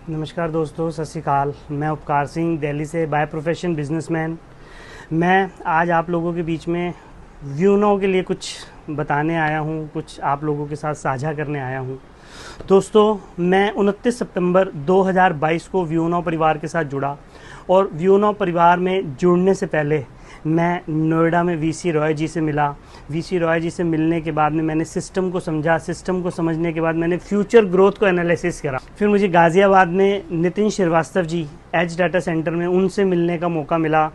नमस्कार दोस्तों, सत श्री अकाल। मैं उपकार सिंह, दिल्ली से, बाय प्रोफेशन बिजनेसमैन। मैं आज आप लोगों के बीच में व्यूनो के लिए कुछ बताने आया हूँ, कुछ आप लोगों के साथ साझा करने आया हूँ। दोस्तों, मैं 29 सितंबर 2022 को व्यूनो परिवार के साथ जुड़ा और व्यूनो परिवार में जुड़ने से पहले मैं नोएडा में वीसी रॉय जी से मिला। वीसी रॉय जी से मिलने के बाद में मैंने सिस्टम को समझा। सिस्टम को समझने के बाद मैंने फ्यूचर ग्रोथ को एनालिसिस करा। फिर मुझे गाज़ियाबाद में नितिन श्रीवास्तव जी एज डाटा सेंटर में उनसे मिलने का मौका मिला।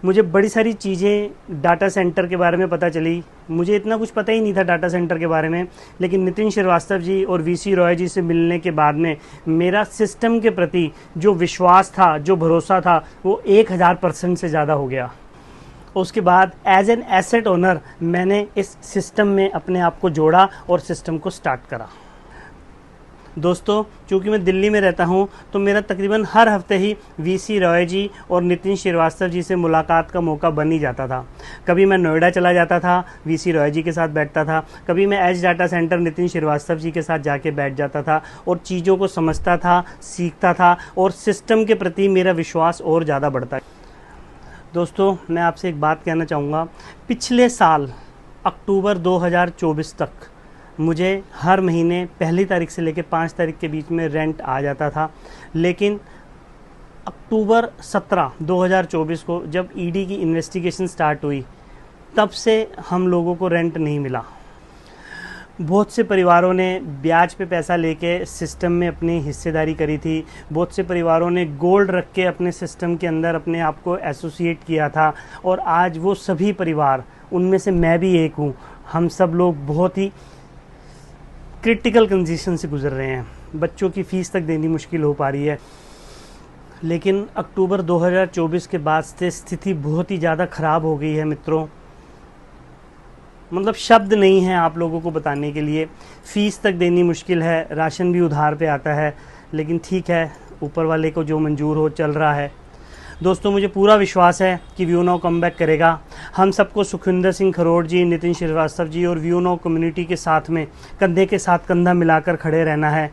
मुझे बड़ी सारी चीज़ें डाटा सेंटर के बारे में पता चली। मुझे इतना कुछ पता ही नहीं था डाटा सेंटर के बारे में, लेकिन नितिन श्रीवास्तव जी और वीसी रॉय जी से मिलने के बाद में मेरा सिस्टम के प्रति जो विश्वास था, जो भरोसा था, वो 1000% से ज़्यादा हो गया। उसके बाद एज एन एसेट ओनर मैंने इस सिस्टम में अपने आप को जोड़ा और सिस्टम को स्टार्ट करा। दोस्तों, चूँकि मैं दिल्ली में रहता हूँ तो मेरा तकरीबन हर हफ्ते ही वीसी रॉय जी और नितिन श्रीवास्तव जी से मुलाकात का मौका बन ही जाता था। कभी मैं नोएडा चला जाता था, वीसी रॉय जी के साथ बैठता था। कभी मैं edge data center Nitin Srivastava ji के साथ जाके बैठ जाता था और चीज़ों को समझता था, सीखता था और सिस्टम के प्रति मेरा विश्वास और ज़्यादा बढ़ता। दोस्तों, मैं आपसे एक बात कहना चाहूँगा। पिछले साल अक्टूबर 2024 तक मुझे हर महीने 1 तारीख से लेकर 5 तारीख के बीच में रेंट आ जाता था, लेकिन अक्टूबर 17, 2024 को जब ईडी की इन्वेस्टिगेशन स्टार्ट हुई, तब से हम लोगों को रेंट नहीं मिला। बहुत से परिवारों ने ब्याज पे पैसा लेके सिस्टम में अपनी हिस्सेदारी करी थी। बहुत से परिवारों ने गोल्ड रख के अपने सिस्टम के अंदर अपने आप को एसोसिएट किया था और आज वो सभी परिवार, उनमें से मैं भी एक हूँ, हम सब लोग बहुत ही क्रिटिकल कंडीशन से गुजर रहे हैं। बच्चों की फ़ीस तक देनी मुश्किल हो पा रही है। लेकिन अक्टूबर 2024 के बाद से स्थिति बहुत ही ज़्यादा ख़राब हो गई है मित्रों। मतलब शब्द नहीं है आप लोगों को बताने के लिए। फ़ीस तक देनी मुश्किल है, राशन भी उधार पे आता है, लेकिन ठीक है, ऊपर वाले को जो मंजूर हो चल रहा है। दोस्तों, मुझे पूरा विश्वास है कि व्यूनो कमबैक करेगा। हम सबको सुखविंदर सिंह खरोड़ जी, नितिन श्रीवास्तव जी और व्यूनो कम्युनिटी के साथ में कंधे के साथ कंधा मिलाकर खड़े रहना है।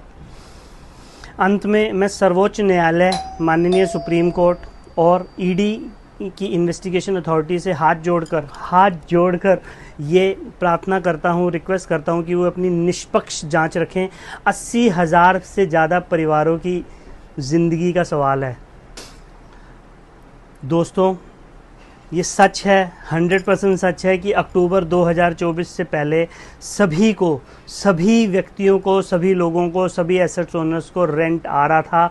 अंत में मैं सर्वोच्च न्यायालय, माननीय सुप्रीम कोर्ट और ईडी की इन्वेस्टिगेशन अथॉरिटी से हाथ जोड़कर ये प्रार्थना करता हूँ, रिक्वेस्ट करता हूँ कि वो अपनी निष्पक्ष जांच रखें। 80,000 से ज़्यादा परिवारों की ज़िंदगी का सवाल है। दोस्तों, ये सच है, 100% सच है कि अक्टूबर 2024 से पहले सभी व्यक्तियों को, सभी लोगों को, सभी एसेट्स ओनर्स को रेंट आ रहा था।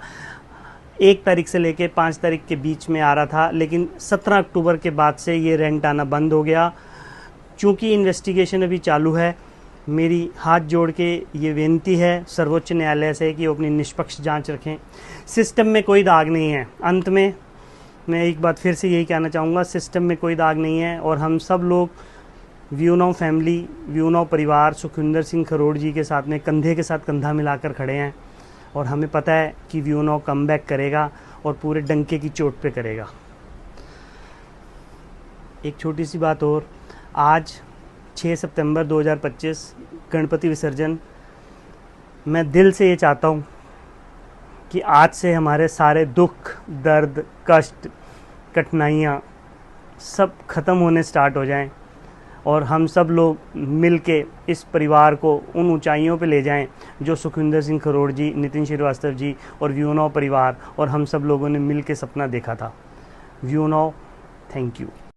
1 तारीख से लेके 5 तारीख के बीच में आ रहा था, लेकिन 17 अक्टूबर के बाद से ये रेंट आना बंद हो गया। चूँकि इन्वेस्टिगेशन अभी चालू है, मेरी हाथ जोड़ के ये विनती है सर्वोच्च न्यायालय से कि वो अपनी निष्पक्ष जांच रखें। सिस्टम में कोई दाग नहीं है। अंत में मैं एक बात फिर से यही कहना चाहूँगा, सिस्टम में कोई दाग नहीं है और हम सब लोग व्यूनो फैमिली, व्यूनो परिवार सुखविंदर सिंह खरोड़ जी के साथ में कंधे के साथ कंधा मिलाकर खड़े हैं और हमें पता है कि व्यूनो कमबैक करेगा और पूरे डंके की चोट पे करेगा। एक छोटी सी बात और, आज 6 सितंबर 2025 गणपति विसर्जन। मैं दिल से ये चाहता हूँ कि आज से हमारे सारे दुख, दर्द, कष्ट, कठिनाइयाँ सब ख़त्म होने स्टार्ट हो जाएं और हम सब लोग मिल के इस परिवार को उन ऊंचाइयों पे ले जाएं जो सुखविंदर सिंह खरोड़ जी, नितिन श्रीवास्तव जी और व्यूनो परिवार और हम सब लोगों ने मिल के सपना देखा था। व्यूनो, थैंक यू।